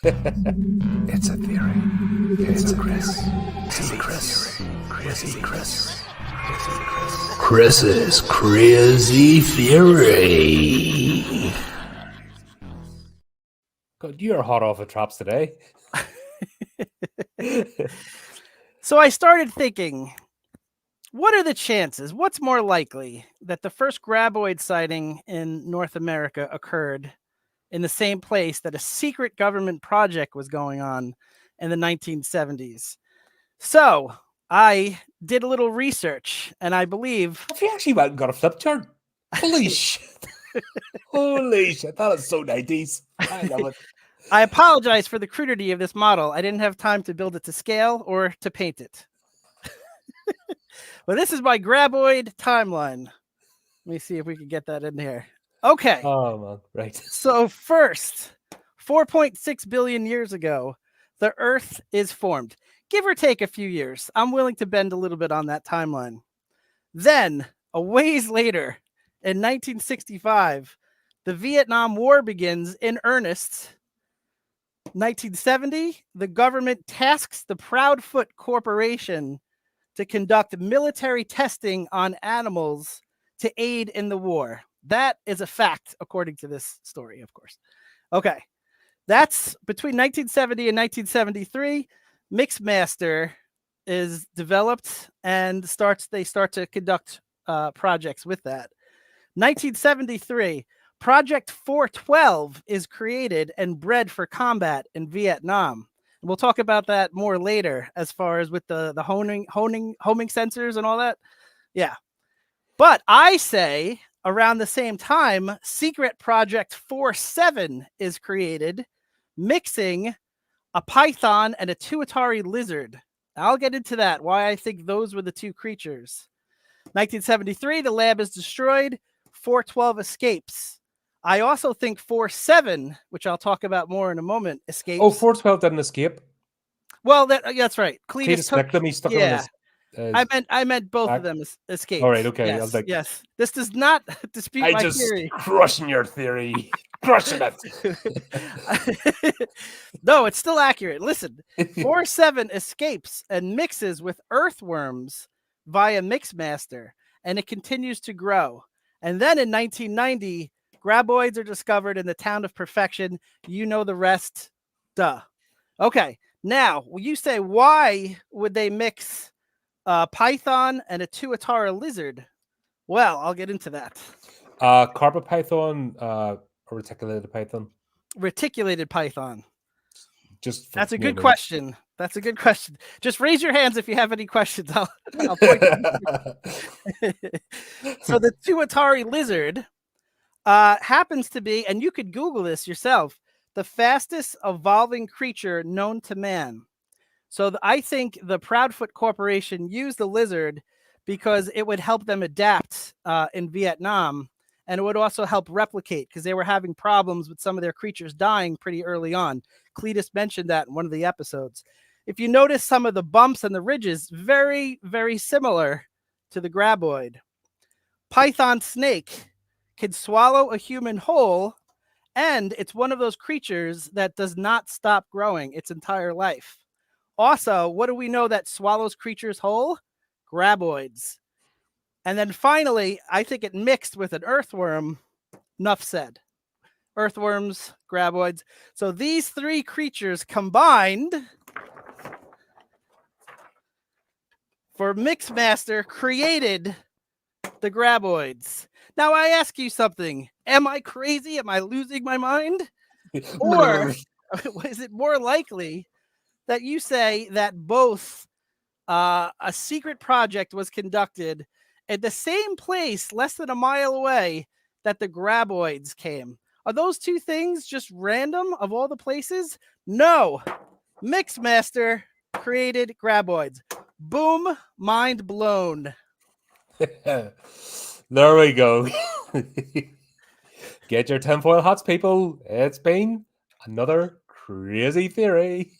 It's a theory. It's a Chris's crazy theory. God, you're hot off the traps today. So I started thinking, what are the chances? What's more likely that the first graboid sighting in North America occurred in the same place that a secret government project was going on in the 1970s? So I did a little research, and I believe... Have you actually went and got a flip chart? Holy shit. Holy shit. That is so 90s. I love it. I apologize for the crudity of this model. I didn't have time to build it to scale or to paint it. But this is my graboid timeline. Let me see if we can get that in here. Okay. Oh, man. Right. So first, 4.6 billion years ago, the Earth is formed. Give or take a few years. I'm willing to bend a little bit on that timeline. Then, a ways later, in 1965, the Vietnam War begins in earnest. 1970, the government tasks the Proudfoot Corporation to conduct military testing on animals to aid in the war. That is a fact, according to this story, of course. Okay, that's between 1970 and 1973. Mixmaster is developed and they start to conduct projects with that. 1973, Project 412 is created and bred for combat in Vietnam. We'll talk about that more later as far as with the homing sensors and all that. Yeah. But I say around the same time, Secret Project 47 is created, mixing a python and a tuatara lizard. I'll get into that, why I think those were the two creatures. 1973, the lab is destroyed. 412 escapes. I also think 47, which I'll talk about more in a moment, escapes. Oh, 412 didn't escape. Well, that's right. Cletus took them. He stuck them in his... I meant both of them escaped. All right, okay. Yes, I was like, yes. This does not dispute my theory. Crushing your theory. Crushing it. No, it's still accurate. Listen, 47 escapes and mixes with earthworms via Mixmaster, and it continues to grow. And then in 1990, graboids are discovered in the town of Perfection. You know the rest. Duh. Okay. Now, you say, why would they mix a python and a tuatara lizard? Well, I'll get into that. Carpet python or reticulated python? Reticulated python. That's a good question. That's a good question. Just raise your hands if you have any questions. I'll point them. So the tuatara lizard happens to be, and you could Google this yourself, the fastest evolving creature known to man. So I think the Proudfoot Corporation used the lizard because it would help them adapt in Vietnam, and it would also help replicate because they were having problems with some of their creatures dying pretty early on. Cletus mentioned that in one of the episodes. If you notice some of the bumps and the ridges, very, very similar to the graboid. Python snake can swallow a human whole, and it's one of those creatures that does not stop growing its entire life. Also, what do we know that swallows creatures whole? Graboids. And then finally, I think it mixed with an earthworm. Enough said. Earthworms, graboids. So these three creatures combined for Mixmaster created the graboids. Now I ask you something. Am I crazy? Am I losing my mind? Or is it more likely that you say that both a secret project was conducted at the same place less than a mile away that the graboids came? Are those two things just random of all the places? No. Mixmaster created graboids. Boom, mind blown. There we go. Get your tinfoil hats, people. It's been another crazy theory.